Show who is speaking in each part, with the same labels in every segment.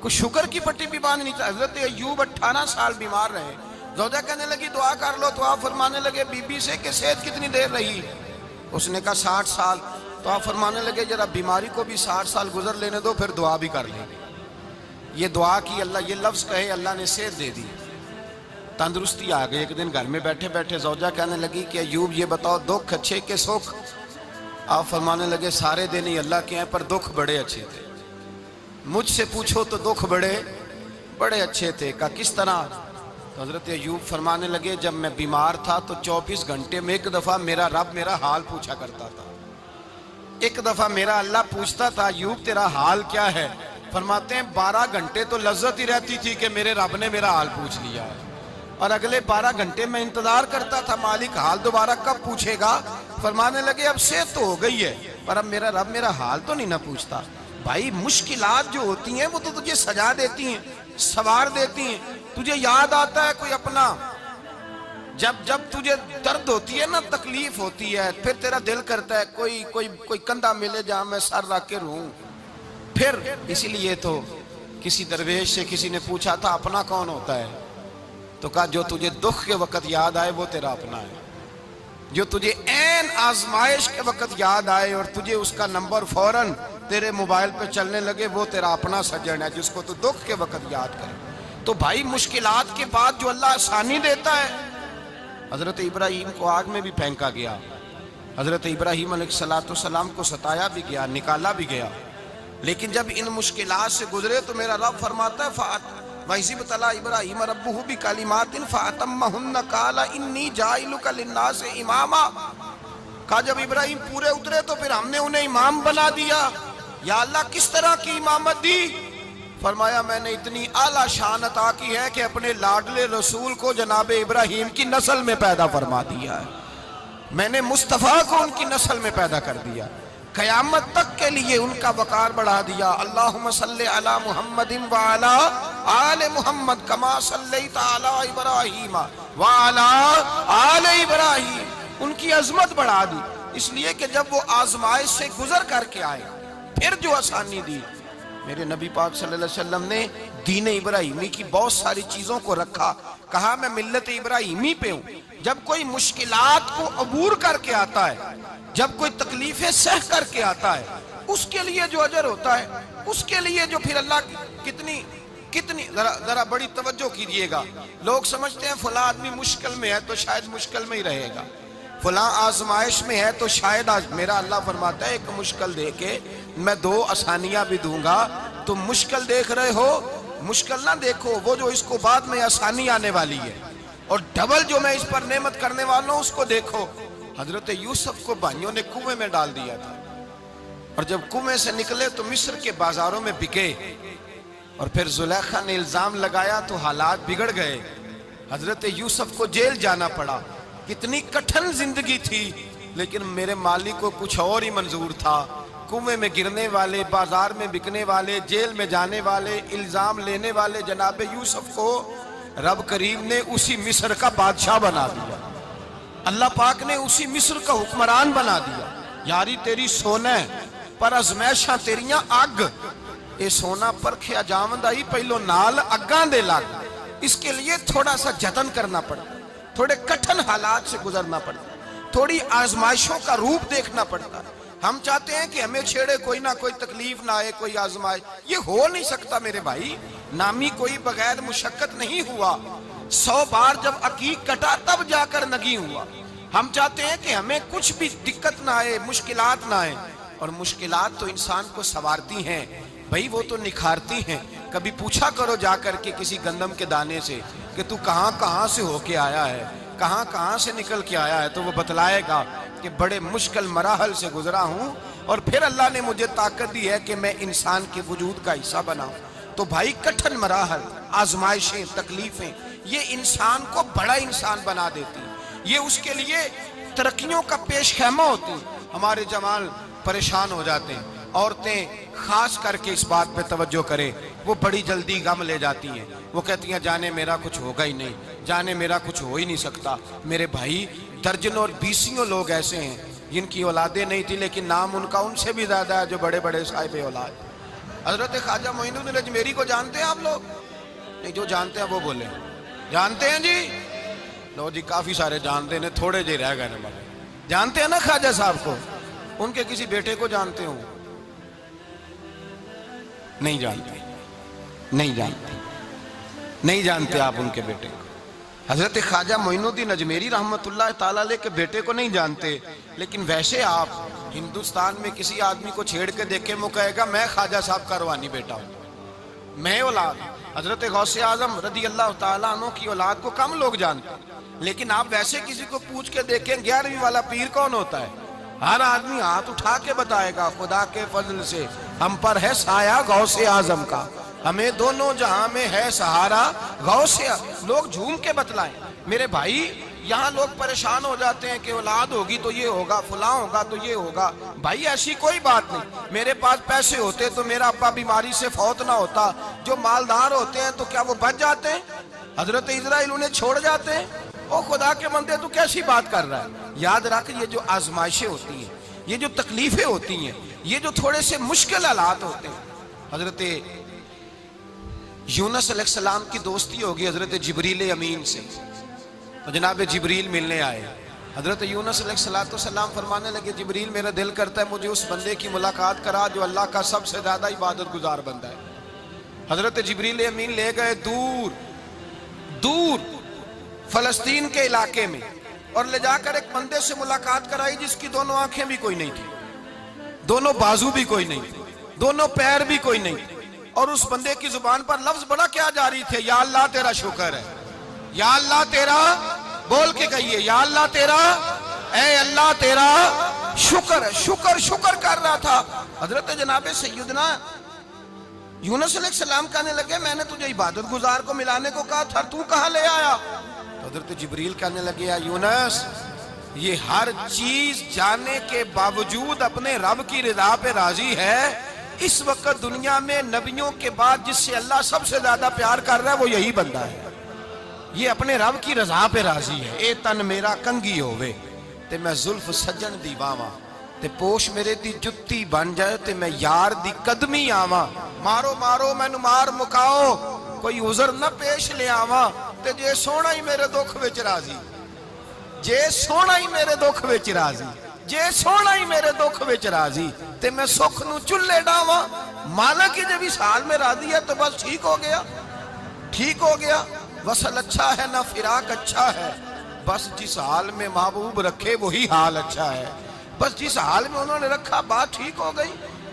Speaker 1: کوئی شکر کی پٹی بھی باندھ نہیں تھا. حضرت ایوب 18 سال بیمار رہے. زوجہ کہنے لگی دعا کر لو تو آپ فرمانے لگے بی بی سے کہ صحت کتنی دیر رہی؟ اس نے کہا 60 سال. تو آپ فرمانے لگے ذرا بیماری کو بھی 60 سال گزر لینے دو پھر دعا بھی کر لیں گے. یہ دعا کی اللہ، یہ لفظ کہے اللہ نے صحت دے دی، تندرستی آ گئی. ایک دن گھر میں بیٹھے بیٹھے زوجہ کہنے لگی کہ ایوب یہ بتاؤ دکھ اچھے کہ سکھ؟ آپ فرمانے لگے سارے دن ہی اللہ کے ہیں پر دکھ بڑے اچھے تھے. مجھ سے پوچھو تو دکھ بڑے اچھے تھے. کہا کس طرح؟ تو حضرت ایوب فرمانے لگے جب میں بیمار تھا تو 24 گھنٹے میں ایک دفعہ میرا رب میرا حال پوچھا کرتا تھا. ایک دفعہ میرا اللہ پوچھتا تھا ایوب تیرا حال کیا ہے؟ فرماتے ہیں 12 گھنٹے تو لذت ہی رہتی تھی کہ میرے رب نے میرا حال پوچھ لیا ہے، اور اگلے 12 گھنٹے میں انتظار کرتا تھا مالک حال دوبارہ کب پوچھے گا. فرمانے لگے اب صحت تو ہو گئی ہے پر اب میرا رب میرا حال تو نہیں نہ پوچھتا. بھائی مشکلات جو ہوتی ہیں وہ تو تجھے سجا دیتی ہیں، سوار دیتی ہیں. تجھے یاد آتا ہے کوئی اپنا، جب تجھے درد ہوتی ہے نا، تکلیف ہوتی ہے، پھر تیرا دل کرتا ہے کوئی کندھا ملے جہاں میں سر رکھ کے رہوں. پھر اسی لیے تو کسی درویش سے کسی نے پوچھا تھا اپنا کون ہوتا ہے؟ تو کہا جو تجھے دکھ کے وقت یاد آئے وہ تیرا اپنا ہے. جو تجھے عین آزمائش کے وقت یاد آئے اور تجھے اس کا نمبر فوراً تیرے موبائل پہ چلنے لگے وہ تیرا اپنا سجن ہے جس کو تو دکھ کے وقت یاد کرے. تو بھائی مشکلات کے بعد جو اللہ آسانی دیتا ہے. حضرت ابراہیم کو آگ میں بھی پھینکا گیا، حضرت ابراہیم علیہ السلام کو ستایا بھی گیا، نکالا بھی گیا، لیکن جب ان مشکلات سے گزرے تو میرا رب فرماتا ہے وَإِذِ ابْتَلَىٰ إِبْرَاهِيمَ رَبُّهُ بِكَلِمَاتٍ فَأَتَمَّهُنَّ قَالَ إِنِّي جَاعِلُكَ لِلنَّاسِ إِمَامًا. کہا جب ابراہیم پورے اترے تو پھر ہم نے انہیں امام بنا دیا. یا اللہ کس طرح کی امامت دی؟ فرمایا میں نے اتنی اعلیٰ شان عطا کی ہے کہ اپنے لاڈلے رسول کو جناب ابراہیم کی نسل میں پیدا فرما دیا ہے. میں نے مصطفیٰ کو ان کی نسل میں پیدا کر دیا، قیامت تک کے لیے ان کا وقار بڑھا دیا. اللہم صلی علی محمد وعلی آل محمد کما صلیت علی ابراہیم وعلی آل ابراہیم. ان کی عظمت بڑھا دی، اس لیے کہ جب وہ آزمائش سے گزر کر کے آئے پھر جو آسانی دی. میرے نبی پاک صلی اللہ علیہ وسلم نے دین ابراہیمی کی بہت ساری چیزوں کو رکھا. کہا میں ملت ابراہیمی پہ ہوں. جب کوئی مشکلات کو عبور کر کے آتا ہے، جب کوئی تکلیفیں سہ کر کے آتا ہے، اس کے لیے جو اجر ہوتا ہے، اس کے لیے جو پھر اللہ کتنی ذرا بڑی توجہ کیجئے گا. لوگ سمجھتے ہیں فلاں آدمی مشکل میں ہے تو شاید مشکل میں ہی رہے گا، فلاں آزمائش میں ہے تو شاید میرا اللہ فرماتا ہے ایک مشکل دے کے میں 2 آسانیاں بھی دوں گا. تم مشکل دیکھ رہے ہو، مشکل نہ دیکھو، وہ جو اس کو بعد میں آسانی آنے والی ہے، اور ڈبل جو میں اس پر نعمت کرنے والا ہوں اس کو دیکھو. حضرت یوسف کو بھائیوں نے کنویں میں ڈال دیا تھا، اور جب کنویں سے نکلے تو مصر کے بازاروں میں بکے، اور پھر زلیخا نے الزام لگایا تو حالات بگڑ گئے. حضرت یوسف کو جیل جانا پڑا. کتنی کٹھن زندگی تھی، لیکن میرے مالک کو کچھ اور ہی منظور تھا. کنویں میں گرنے والے، بازار میں بکنے والے، جیل میں جانے والے، الزام لینے والے جناب یوسف کو رب کریم نے اسی مصر کا بادشاہ بنا دیا. اللہ پاک نے اسی مصر کا حکمران بنا دیا. یاری تیری سونا ہے پر ازمیشاں تیریاں اگ. اے سونا پرکھیا جاوند آئی پہلو نال اگاں دے لگ. اس کے لیے تھوڑا سا جتن کرنا پڑتا، تھوڑے کٹھن حالات سے گزرنا پڑتا، تھوڑی آزمائشوں کا روپ دیکھنا پڑتا. ہم چاہتے ہیں کہ ہمیں چھیڑے کوئی نہ کوئی تکلیف نہ آئے، کوئی آزمائش. یہ ہو نہیں سکتا میرے بھائی. نامی کوئی بغیر مشقت نہیں ہوا. 100 بار جب عقیق کٹا تب جا کر نگی ہوا. ہم چاہتے ہیں کہ ہمیں کچھ بھی دقت نہ آئے، مشکلات نہ آئے. اور مشکلات تو انسان کو سنوارتی ہیں بھائی، وہ تو نکھارتی ہیں. کبھی پوچھا کرو جا کر کے کسی گندم کے دانے سے کہ تو کہاں سے ہو کے آیا ہے، کہاں سے نکل کے آیا ہے، تو وہ بتلائے گا کہ بڑے مشکل مراحل سے گزرا ہوں، اور پھر اللہ نے مجھے طاقت دی ہے کہ میں انسان کے وجود کا حصہ بناؤں. تو بھائی کٹھن مراحل، آزمائشیں، تکلیفیں، یہ انسان کو بڑا انسان بنا دیتی ہیں. یہ اس کے لیے ترقیوں کا پیش خیمہ ہوتی ہیں. ہمارے جوان پریشان ہو جاتے ہیں. عورتیں خاص کر کے اس بات پہ توجہ کریں، وہ بڑی جلدی غم لے جاتی ہیں. وہ کہتی ہیں جانے میرا کچھ ہوگا ہی نہیں، جانے میرا کچھ ہو ہی نہیں سکتا. میرے بھائی درجنوں اور بیسیوں لوگ ایسے ہیں جن کی اولادیں نہیں تھی لیکن نام ان کا ان سے بھی زیادہ ہے جو بڑے بڑے صاحب اولاد. حضرت خواجہ معین الدین اجمیری کو جانتے ہیں آپ لوگ؟ نہیں، جو جانتے ہیں وہ بولیں جانتے ہیں جی؟ لو جی، کافی سارے جانتے ہیں، تھوڑے جی رہ گئے نا مگر جانتے ہیں نا خواجہ صاحب کو؟ ان کے کسی بیٹے کو جانتے ہوں؟ نہیں جانتے، نہیں جانتے، نہیں جانتے آپ ان کے بیٹے کو۔ حضرت خواجہ معین الدین اجمیری رحمت اللہ تعالیٰ علیہ کے بیٹے کو نہیں جانتے، لیکن ویسے آپ ہندوستان میں کسی آدمی کو چھیڑ کے دیکھیں، وہ کہے گا میں خواجہ صاحب کا روحانی بیٹا ہوں، میں اولاد۔ حضرت غوث اعظم رضی اللہ تعالیٰ عنہ کی اولاد کو کم لوگ جانتے ہیں، لیکن آپ ویسے کسی کو پوچھ کے دیکھیں 11ویں والا پیر کون ہوتا ہے، ہر آدمی ہاتھ اٹھا کے بتائے گا خدا کے فضل سے ہم پر ہے سایہ غوث اعظم کا، ہمیں دونوں جہاں میں ہے سہارا غوث اعظم۔ لوگ جھوم کے بتلائیں میرے بھائی، یہاں لوگ پریشان ہو جاتے ہیں کہ اولاد ہوگی تو یہ ہوگا، فلاں ہوگا تو یہ ہوگا۔ بھائی ایسی کوئی بات نہیں، میرے پاس پیسے ہوتے تو میرا ابا بیماری سے فوت نہ ہوتا۔ جو مالدار ہوتے ہیں تو کیا وہ بچ جاتے ہیں؟ حضرت اسرائیل انہیں چھوڑ جاتے ہیں؟ او خدا کے بندے تو کیسی بات کر رہا ہے؟ یاد رکھ، یہ جو آزمائشیں ہوتی ہیں، یہ جو تکلیفیں ہوتی ہیں، یہ جو تھوڑے سے مشکل حالات ہوتے ہیں۔ حضرت یونس علیہ السلام کی دوستی ہوگی حضرت جبریل امین سے، جناب جبریل ملنے آئے۔ حضرت یونس علیہ السلام فرمانے لگے جبریل میرا دل کرتا ہے مجھے اس بندے کی ملاقات کرا جو اللہ کا سب سے زیادہ عبادت گزار بندہ ہے۔ حضرت جبریل امین لے گئے دور دور فلسطین کے علاقے میں، اور لے جا کر ایک بندے سے ملاقات کرائی جس کی دونوں آنکھیں بھی کوئی نہیں تھی، دونوں بازو بھی کوئی نہیں تھی، دونوں پیر بھی کوئی نہیں تھی، اور اس بندے کی زبان پر لفظ بڑا کیا جاری تھے، یا اللہ تیرا شکر ہے، یا اللہ تیرا، بول کے کہیے یا اللہ تیرا، اے اللہ تیرا شکر ہے۔ شکر شکر کر رہا تھا۔ حضرت جناب سیدنا یونس علیہ السلام کہنے لگے میں نے تجھے عبادت گزار کو ملانے کو کہا تھا، تو کہاں لے آیا؟ تو حضرت جبریل کہنے لگے یا یونس، یہ ہر چیز جانے کے باوجود اپنے رب کی رضا پہ راضی ہے۔ اس وقت دنیا میں نبیوں کے بعد جس سے اللہ سب سے زیادہ پیار کر رہا ہے وہ یہی بندہ ہے، یہ اپنے رب کی رضا پہ راضی ہے۔ اے تن میرا کنگی ہووے تے میں زلف سجن دی باواں، تے پوش میرے دی جتی بن جائے تے میں یار دی قدمی آواں، مارو مارو مینو مار مکاؤ کوئی عذر نہ پیش لے آواں، تے جے سونا ہی میرے دکھ وچ راضی، جے سونا ہی میرے دکھ وچ راضی، جے سونا ہی میرے دکھ وچ راضی، تے میں سکھ نو چلے ڈاواں، مالک جب اس حال میں راضی ہے تو بس ٹھیک ہو گیا، ٹھیک ہو گیا۔ وصل اچھا ہے نہ فراق اچھا ہے، بس جس حال میں محبوب رکھے وہی حال اچھا ہے، بس جس حال میں انہوں نے رکھا بات ٹھیک ہو گئی۔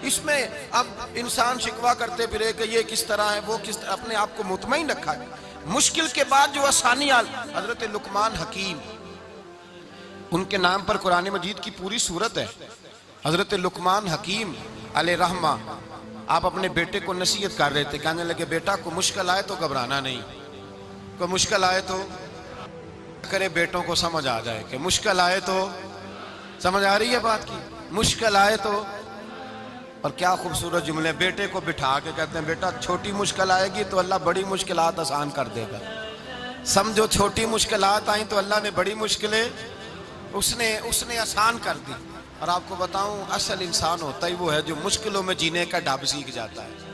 Speaker 1: اس میں اب انسان شکوہ کرتے پھرے کہ یہ کس طرح ہے وہ کس طرح، اپنے آپ کو مطمئن رکھا ہے۔ مشکل کے بعد جو آسانی حضرت لقمان حکیم، ان کے نام پر قرآن مجید کی پوری سورت ہے۔ حضرت لقمان حکیم علیہ رحمہ آپ اپنے بیٹے کو نصیحت کر رہے تھے، کہنے لگے بیٹا کو مشکل آئے تو گھبرانا نہیں، کوئی مشکل آئے تو کرے بیٹوں کو سمجھ آ جائے کہ مشکل آئے تو، سمجھ آ رہی ہے بات کی، مشکل آئے تو۔ اور کیا خوبصورت جملے، بیٹے کو بٹھا کے کہتے ہیں بیٹا چھوٹی مشکل آئے گی تو اللہ بڑی مشکلات آسان کر دے گا، سمجھو چھوٹی مشکلات آئیں تو اللہ نے بڑی مشکلیں اس نے آسان کر دی۔ اور آپ کو بتاؤں اصل انسان ہوتا ہی وہ ہے جو مشکلوں میں جینے کا ڈھب سیکھ جاتا ہے،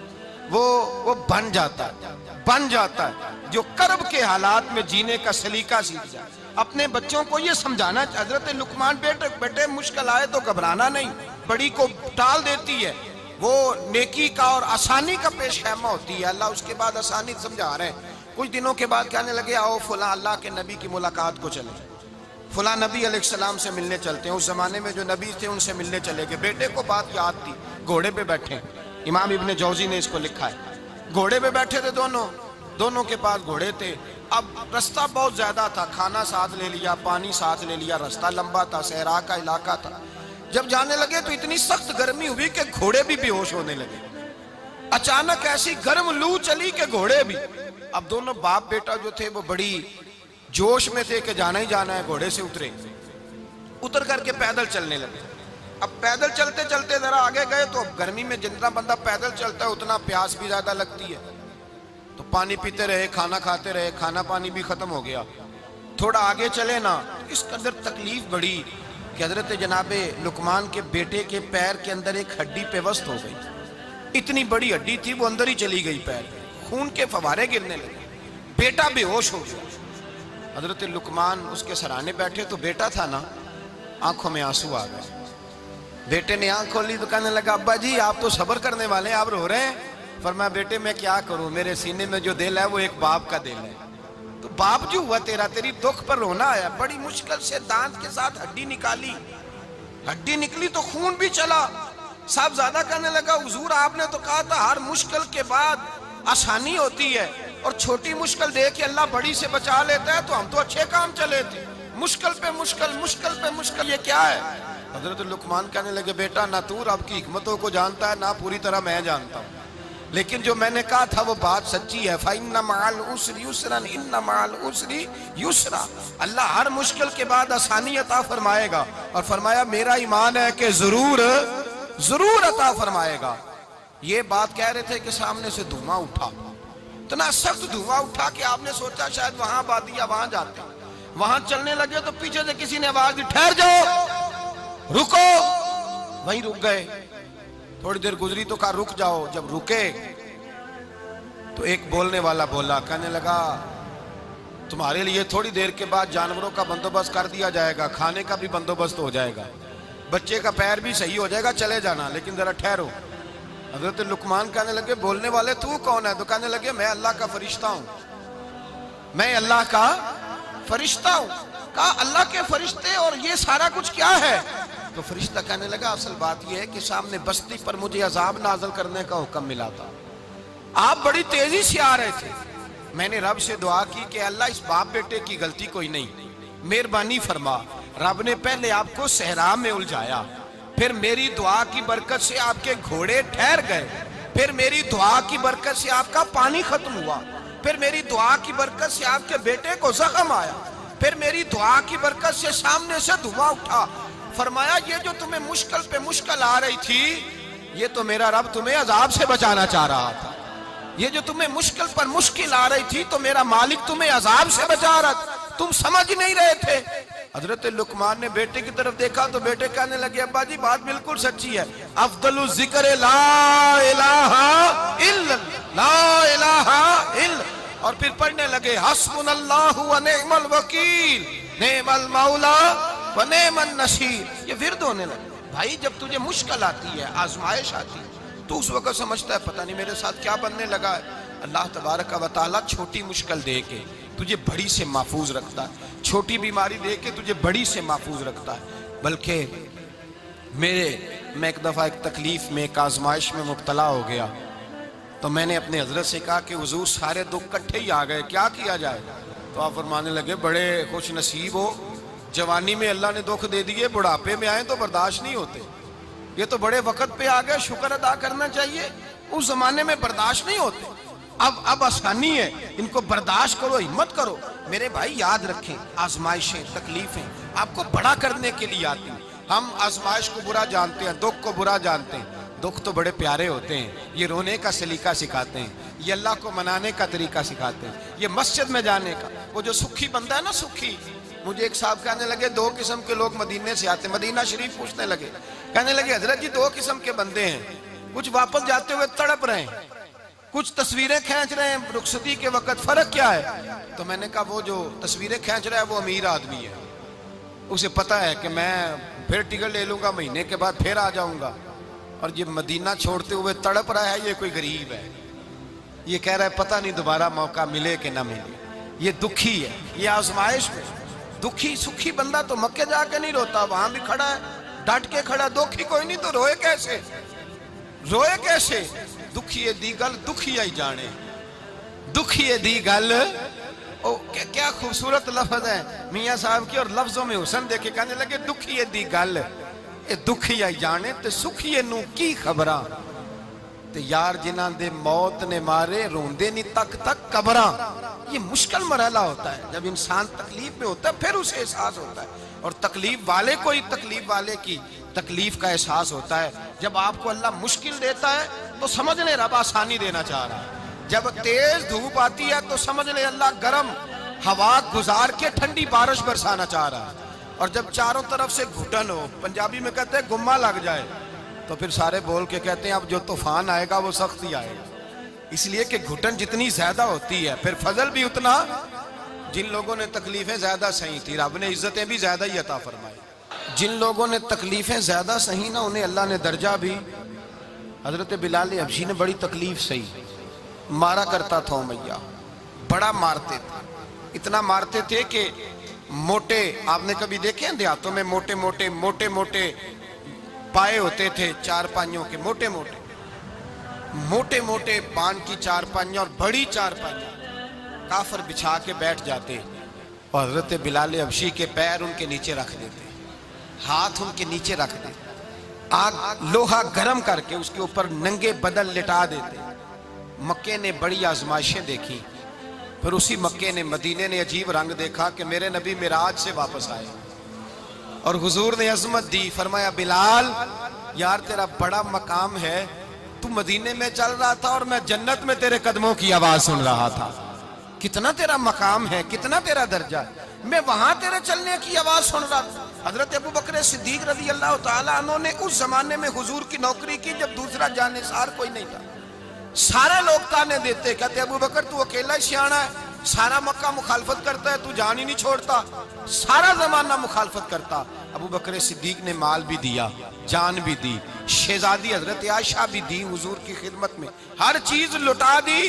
Speaker 1: وہ بن جاتا ہے جو کرب کے حالات میں جینے کا سلیقہ سیکھ جائے۔ اپنے بچوں کو یہ سمجھانا، حضرت لقمان بیٹے مشکل آئے تو گھبرانا نہیں، بڑی کو ٹال دیتی ہے، وہ نیکی کا اور آسانی کا پیش خیمہ ہوتی ہے، اللہ اس کے بعد آسانی سمجھا رہے ہیں۔ کچھ دنوں کے بعد کہنے لگے آؤ فلاں اللہ کے نبی کی ملاقات کو چلے، فلاں نبی علیہ السلام سے ملنے چلتے ہیں۔ اس زمانے میں جو نبی تھے ان سے ملنے چلے گئے، بیٹے کو بات یاد تھی، گھوڑے پہ بیٹھے، امام ابن جوزی نے اس کو لکھا ہے، گھوڑے پہ بیٹھے تھے دونوں کے پاس گھوڑے تھے۔ اب رستہ بہت زیادہ تھا، کھانا ساتھ لے لیا، پانی ساتھ لے لیا، رستہ لمبا تھا، صحرا کا علاقہ تھا۔ جب جانے لگے تو اتنی سخت گرمی ہوئی کہ گھوڑے بھی بے ہوش ہونے لگے، اچانک ایسی گرم لو چلی کہ گھوڑے بھی۔ اب دونوں باپ بیٹا جو تھے وہ بڑی جوش میں تھے کہ جانا ہی جانا ہے، گھوڑے سے اتر کر کے پیدل چلنے لگے۔ اب پیدل چلتے چلتے ذرا آگے گئے تو اب گرمی میں جتنا بندہ پیدل چلتا ہے اتنا پیاس بھی زیادہ لگتی ہے، تو پانی پیتے رہے، کھانا کھاتے رہے، کھانا پانی بھی ختم ہو گیا۔ تھوڑا آگے چلے نا، اس قدر تکلیف بڑھی کہ حضرت جناب لقمان کے بیٹے کے پیر کے اندر ایک ہڈی پیوست ہو گئی، اتنی بڑی ہڈی تھی وہ اندر ہی چلی گئی پیر میں، خون کے فوارے گرنے لگے، بیٹا بے ہوش ہو گیا۔ حضرت لقمان اس کے سرانے بیٹھے تو بیٹا تھا نا، آنکھوں میں آنسو آ گئے۔ بیٹے نے آنکھ کھولی تو کہنے لگا ابا جی آپ تو صبر کرنے والے ہیں، آپ رو رہے ہیں؟ فرمایا بیٹے میں کیا کروں، میرے سینے میں جو دل ہے وہ ایک باپ کا دل ہے، تو باپ جو ہوا تیرا، تیری دکھ پر رونا آیا۔ بڑی مشکل سے دانت کے ساتھ ہڈی نکالی، ہڈی نکلی تو خون بھی چلا۔ صاحب زیادہ کہنے لگا حضور آپ نے تو کہا تھا ہر مشکل کے بعد آسانی ہوتی ہے، اور چھوٹی مشکل دے کے اللہ بڑی سے بچا لیتا ہے، تو ہم تو اچھے کام چلے تھے، مشکل پہ مشکل، مشکل پہ مشکل، یہ کیا ہے؟ حضرت لقمان کہنے لگے بیٹا نہ تو رب کی حکمتوں کو جانتا ہے نہ پوری طرح میں جانتا ہوں، لیکن جو میں نے کہا تھا وہ بات سچی ہے۔ فَإِنَّ مَعَ الْعُسْرِ يُسْرًا إِنَّ مَعَ الْعُسْرِ يُسْرًا، اللہ ہر مشکل کے بعد آسانی عطا فرمائے گا، اور فرمایا میرا ایمان ہے کہ ضرور ضرور عطا فرمائے گا۔ یہ بات کہہ رہے تھے کہ سامنے سے دھواں اٹھا، اتنا سخت دھواں اٹھا کہ آپ نے سوچا شاید وہاں بادیا وہاں جاتے، وہاں چلنے لگے تو پیچھے سے کسی نے آواز دی ٹھہر جاؤ، رکو، وہیں رک گئے۔ تھوڑی دیر گزری تو کہا رک جاؤ، جب رکے تو ایک بولنے والا بولا، کہنے لگا تمہارے لیے تھوڑی دیر کے بعد جانوروں کا بندوبست کر دیا جائے گا، کھانے کا بھی بندوبست ہو جائے گا، بچے کا پیر بھی صحیح ہو جائے گا، چلے جانا، لیکن ذرا ٹھہرو۔ حضرت لقمان کہنے لگے بولنے والے تو کون ہے؟ تو کہنے لگے میں اللہ کا فرشتہ ہوں، میں اللہ کا فرشتہ ہوں۔ کہا اللہ کے فرشتے اور یہ سارا کچھ کیا ہے؟ تو فرشتہ کہنے لگا اصل بات یہ ہے کہ سامنے بستی پر مجھے عذاب نازل کرنے کا حکم ملا تھا، آپ بڑی تیزی سے آ رہے تھے، میں نے رب سے دعا کی کہ اللہ اس باپ بیٹے کی غلطی کوئی نہیں، مہربانی فرما۔ رب نے پہلے آپ کو صحرا میں الجھایا، پھر میری دعا کی برکت سے آپ کے گھوڑے ٹھہر گئے، پھر میری دعا کی برکت سے آپ کا پانی ختم ہوا، پھر میری دعا کی برکت سے آپ کے بیٹے کو زخم آیا، پھر میری دعا کی برکت سے سامنے سے دھواں اٹھا۔ فرمایا یہ جو تمہیں مشکل پہ مشکل آ رہی تھی، یہ تو میرا رب تمہیں عذاب سے بچانا چاہ رہا تھا، یہ جو تمہیں مشکل پر مشکل آ رہی تھی تو میرا مالک تمہیں عذاب سے بچا رہا تھا، تم سمجھ نہیں رہے تھے۔ حضرت لقمان نے بیٹے کی طرف دیکھا تو بیٹے کہنے لگے ابا جی بات بالکل سچی ہے، افضل الذکر لا الہ الا لا الہ الا، اور پھر پڑھنے لگے حسبنا اللہ و نعم الوکیل نعم المولا و نعم النصیر۔ یہ ورد ہونے لگے۔ بھائی جب تجھے مشکل آتی ہے، آزمائش آتی ہے، تو اس وقت سمجھتا ہے پتہ نہیں میرے ساتھ کیا بننے لگا ہے۔ اللہ تبارک و تعالیٰ چھوٹی مشکل دے کے تجھے بڑی سے محفوظ رکھتا ہے، چھوٹی بیماری دے کے تجھے بڑی سے محفوظ رکھتا ہے۔ بلکہ میں ایک دفعہ ایک تکلیف میں، ایک آزمائش میں مبتلا ہو گیا، تو میں نے اپنے حضرت سے کہا کہ حضور سارے دکھ کٹھے ہی آ گئے، کیا کیا جائے؟ تو آپ فرمانے لگے بڑے خوش نصیب ہو، جوانی میں اللہ نے دکھ دے دیے، بڑھاپے میں آئے تو برداشت نہیں ہوتے، یہ تو بڑے وقت پہ آ گئے، شکر ادا کرنا چاہیے، اس زمانے میں برداشت نہیں ہوتے، اب آسانی ہے، ان کو برداشت کرو، ہمت کرو۔ میرے بھائی یاد رکھیں آزمائشیں، تکلیفیں آپ کو بڑا کرنے کے لیے آتی ہیں۔ ہم آزمائش کو برا جانتے ہیں، دکھ کو برا جانتے ہیں، دکھ تو بڑے پیارے ہوتے ہیں، یہ رونے کا سلیقہ سکھاتے ہیں، یہ اللہ کو منانے کا طریقہ سکھاتے ہیں، یہ مسجد میں جانے کا۔ وہ جو سکھی بندہ ہے نا، سکھی، مجھے ایک صاحب کہنے لگے دو قسم کے لوگ مدینے سے آتے ہیں، مدینہ شریف پوچھنے لگے، کہنے لگے حضرت جی دو قسم کے بندے ہیں، کچھ واپس جاتے ہوئے تڑپ رہے ہیں، کچھ تصویریں کھینچ رہے ہیں رخصتی کے وقت، فرق کیا ہے؟ تو میں نے کہا وہ جو تصویریں کھینچ رہا ہے وہ امیر آدمی ہے، اسے پتہ ہے کہ میں پھر ٹکٹ لے لوں گا، مہینے کے بعد پھر آ جاؤں گا، اور یہ مدینہ چھوڑتے ہوئے تڑپ رہا ہے، یہ کوئی غریب ہے، یہ کہہ رہا ہے پتہ نہیں دوبارہ موقع ملے کہ نہ ملے، یہ دکھی ہے، یہ آزمائش میں دکھی۔ سکھی بندہ تو مکے جا کے نہیں روتا، وہاں بھی کھڑا ہے، ڈٹ کے کھڑا، دکھی کوئی نہیں تو روئے کیسے؟ روئے کیسے؟ دکھیے دی گل دکھیا ہی جانے، دکھیے دی گل، کیا خوبصورت لفظ ہے میاں صاحب کی، اور لفظوں میں حسن دیکھے، کہنے لگے دکھیے دی گل دکھیا ہی جانے تے سکھیے نو کی خبراں، تے یار جنہاں دے موت نے مارے روندے نہیں تک تک قبراں۔ یہ مشکل مرحلہ ہوتا ہے، جب انسان تکلیف میں ہوتا ہے پھر اسے احساس ہوتا ہے، اور تکلیف والے کو ہی تکلیف والے کی تکلیف کا احساس ہوتا ہے۔ جب آپ کو اللہ مشکل دیتا ہے تو سمجھ لیں رب آسانی دینا چاہ رہا ہے، جب تیز دھوپ آتی ہے تو سمجھ لیں اللہ گرم ہوا گزار کے ٹھنڈی بارش برسانا چاہ رہا ہے، اور جب چاروں طرف سے گھٹن ہو، پنجابی میں کہتے ہیں گمہ لگ جائے، تو پھر سارے بول کے کہتے ہیں اب جو طوفان آئے گا وہ سخت ہی آئے گا، اس لیے کہ گھٹن جتنی زیادہ ہوتی ہے پھر فضل بھی اتنا۔ جن لوگوں نے تکلیفیں زیادہ سہی تھی رب نے عزتیں بھی زیادہ ہی عطا فرمائی، جن لوگوں نے تکلیفیں زیادہ سہی نا انہیں اللہ نے درجہ بھی۔ حضرت بلال حبشی نے بڑی تکلیف سہی، مارا کرتا تھا امیہ، بڑا مارتے تھے، اتنا مارتے تھے کہ موٹے، آپ نے کبھی دیکھے ہیں دیہاتوں میں موٹے موٹے پائے ہوتے تھے چار پائیوں کے، موٹے موٹے پان کی چار پائیاں اور بڑی چار پائیاں کافر بچھا کے بیٹھ جاتے اور حضرت بلال حبشی کے پیر ان کے نیچے رکھ دیتے، ہاتھ ان کے نیچے رکھ دیتے، آگ لوہا گرم کر کے اس کے اوپر ننگے بدن لٹا دیتے۔ مکے نے بڑی آزمائشیں دیکھی، پھر اسی مکے نے مدینے نے عجیب رنگ دیکھا کہ میرے نبی معراج سے واپس آئے اور حضور نے عظمت دی، فرمایا بلال یار تیرا بڑا مقام ہے، تو مدینے میں چل رہا تھا اور میں جنت میں تیرے قدموں کی آواز سن رہا تھا، کتنا تیرا مقام ہے، کتنا تیرا درجہ ہے، میں وہاں تیرے چلنے کی آواز سن رہا تھا۔ حضرت ابو بکر صدیق رضی اللہ تعالیٰ عنہ نے اس زمانے میں حضور کی نوکری کی جب دوسرا جانثار کوئی نہیں تھا، سارے لوگ تانے دیتے، کہتے ابو بکر تو اکیلا ہی سیاںا ہے، سارا مکہ مخالفت کرتا ہے، تو جان ہی نہیں چھوڑتا، سارا زمانہ مخالفت کرتا۔ ابو بکر صدیق نے مال بھی دیا، جان بھی دی، شہزادی حضرت عائشہ بھی دی حضور کی خدمت میں، ہر چیز لٹا دی۔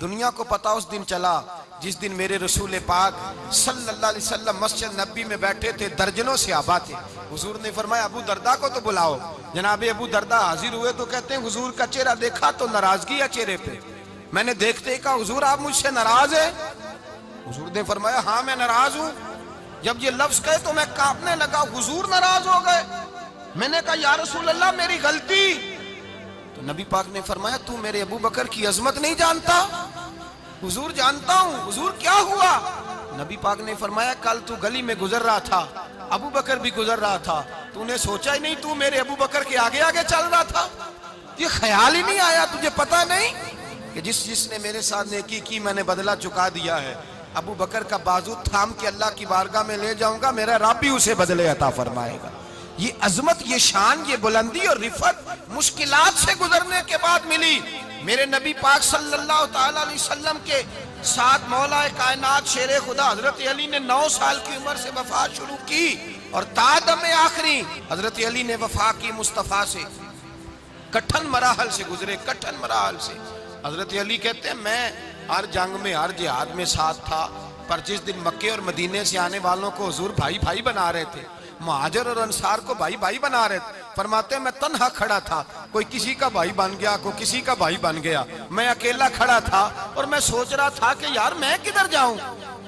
Speaker 1: دنیا کو پتا اس دن چلا جس دن میرے رسول پاک صلی اللہ علیہ وسلم مسجد نبی میں بیٹھے تھے، درجنوں صحابہ تھے، حضور نے فرمایا ابو دردہ کو تو بلاؤ۔ جناب ابو دردہ حاضر ہوئے تو کہتے ہیں حضور کا چہرہ دیکھا تو ناراضگی ہے چہرے پہ، میں نے دیکھتے ہی کہا حضور آپ مجھ سے ناراض ہیں؟ حضور نے فرمایا ہاں میں ناراض ہوں۔ جب یہ لفظ کہے تو میں کانپنے لگا، حضور ناراض ہو گئے؟ میں نے کہا یا رسول اللہ میری غلطی۔ تو نبی پاک نے فرمایا تو میرے ابو بکر کی عظمت نہیں جانتا؟ حضور جانتا ہوں۔ حضور کیا ہوا؟ نبی پاک نے فرمایا کل تو گلی میں گزر رہا تھا، ابو بکر بھی گزر رہا تھا، تو نے سوچا ہی نہیں تو میرے ابو بکر کے آگے آگے چل رہا تھا؟ یہ خیال ہی نہیں آیا، تجھے پتا نہیں کہ جس نے میرے ساتھ نیکی کی میں نے بدلہ چکا دیا ہے، ابو بکر کا بازو تھام کے اللہ کی بارگاہ میں لے جاؤں گا، میرا رب بھی اسے بدلے عطا فرمائے گا۔ یہ عظمت، یہ شان، یہ بلندی اور رفعت مشکلات سے گزرنے کے بعد ملی۔ میرے نبی پاک صلی اللہ تعالیٰ علیہ وسلم کے ساتھ مولا کائنات شیر خدا حضرت علی نے 9 سال کی عمر سے وفات شروع کی اور تا دم آخری حضرت علی نے وفا کی مصطفیٰ سے، کٹھن مراحل سے گزرے، کٹھن مراحل سے۔ حضرت علی کہتے ہیں میں ہر جنگ میں ہر جہاد میں ساتھ تھا، پر جس دن مکے اور مدینے سے آنے والوں کو حضور بھائی بھائی بنا رہے تھے، مہاجر اور انصار کو بھائی بھائی بنا رہے تھے، فرماتے ہیں میں تنہا کھڑا تھا، کوئی کسی کا بھائی بن گیا، کوئی کسی کا بھائی بن گیا، میں اکیلا کھڑا تھا اور میں سوچ رہا تھا کہ یار میں کدھر جاؤں۔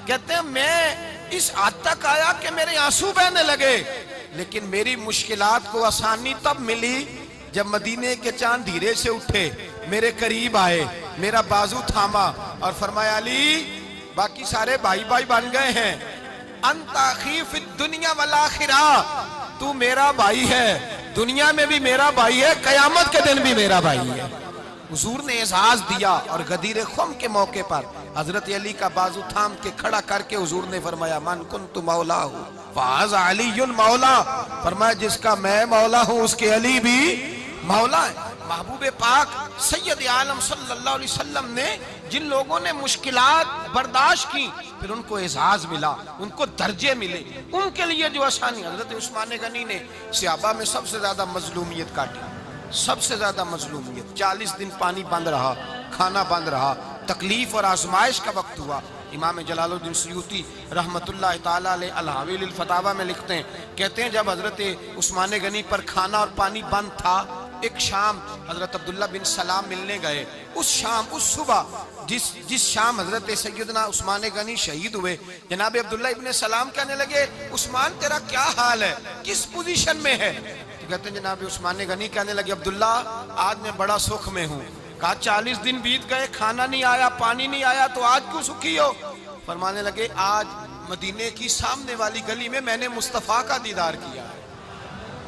Speaker 1: کہتے ہیں میں اس حد تک آیا کہ میرے آنسو بہنے لگے، لیکن میری مشکلات کو آسانی تب ملی جب مدینے کے چاند دھیرے سے اٹھے، میرے قریب آئے، میرا بازو تھاما اور فرمایا علی باقی سارے بھائی بھائی بن گئے ہیں، انت اخی فی الدنیا والآخرہ، تو میرا بھائی ہے، دنیا میں بھی میرا بھائی ہے، قیامت کے دن بھی میرا بھائی ہے۔ حضور نے اعزاز دیا اور غدیر خم کے موقع پر حضرت علی کا بازو تھام کے کھڑا کر کے حضور نے فرمایا من کنت مولا ہوں فہذا علی مولا، فرمایا جس کا میں مولا ہوں اس کے علی بھی مولا ہے۔ محبوب پاک سید عالم صلی اللہ علیہ وسلم نے جن لوگوں نے مشکلات برداشت کی پھر ان کو اعزاز ملا، ان کو درجے ملے، ان کے لیے جو آسانی۔ حضرت عثمان غنی نے صحابہ میں سب سے زیادہ مظلومیت کاٹی، سب سے زیادہ مظلومیت، 40 دن پانی بند رہا، کھانا بند رہا، تکلیف اور آزمائش کا وقت ہوا۔ امام جلال الدین سیوطی رحمت اللہ تعالیٰ علیہ الحاویل الفتاوی میں لکھتے ہیں، کہتے ہیں جب حضرت عثمان غنی پر کھانا اور پانی بند تھا، ایک شام حضرت عبداللہ بن سلام ملنے گئے، اس شام، اس صبح جس شام حضرت سیدنا عثمان غنی شہید ہوئے، جناب عبداللہ ابن سلام کہنے لگے عثمان تیرا کیا حال ہے، کس پوزیشن میں ہے؟ تو کہتے ہیں جناب عثمان غنی کہنے لگے عبداللہ آج میں بڑا سکھ میں ہوں۔ کہا 40 دن بیت گئے، کھانا نہیں آیا، پانی نہیں آیا، تو آج کیوں سکھی ہو؟ فرمانے لگے آج مدینے کی سامنے والی گلی میں نے مصطفیٰ کا دیدار کیا ہے،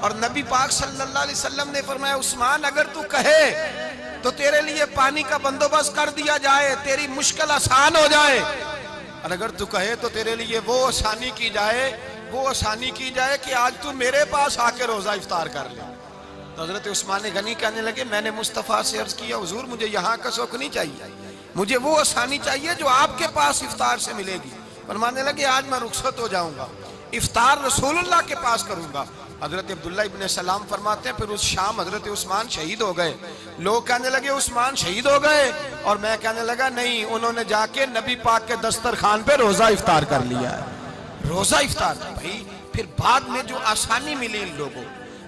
Speaker 1: اور نبی پاک صلی اللہ علیہ وسلم نے فرمایا عثمان اگر تو کہے تو تیرے لیے پانی کا بندوبست کر دیا جائے، تیری مشکل آسان ہو جائے، اور اگر تو کہے تو تیرے لیے وہ آسانی کی جائے کہ آج تو میرے پاس آ کے روزہ افطار کر لے۔ تو تو حضرت عثمان غنی کہنے لگے میں نے مصطفیٰ سے عرض کیا حضور مجھے یہاں کا سوکھ نہیں چاہیے، مجھے وہ آسانی چاہیے جو آپ کے پاس افطار سے ملے گی۔ فرمانے لگے آج میں رخصت ہو جاؤں گا، افطار رسول اللہ کے پاس کروں گا۔ حضرت عبداللہ ابن سلام فرماتے ہیں پھر اس شام حضرت عثمان شہید ہو گئے۔ لوگ کہنے لگے عثمان شہید ہو گئے، اور میں کہنے لگا نہیں، انہوں نے جا کے نبی پاک کے دسترخوان پہ روزہ افطار کر لیا ہے۔ روزہ افطار بھائی، پھر بعد میں جو آسانی ملی ان لوگوں،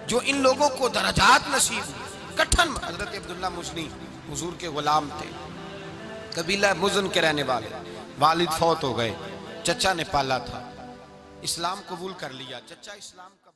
Speaker 1: جو ان لوگوں کو درجات نصیب ہوئی، کٹھن۔ حضرت عبداللہ مزنی حضور کے غلام تھے، قبیلہ مزن کے رہنے والے، والد فوت ہو گئے، چچا نے پالا تھا، اسلام قبول کر لیا، چچا اسلام کا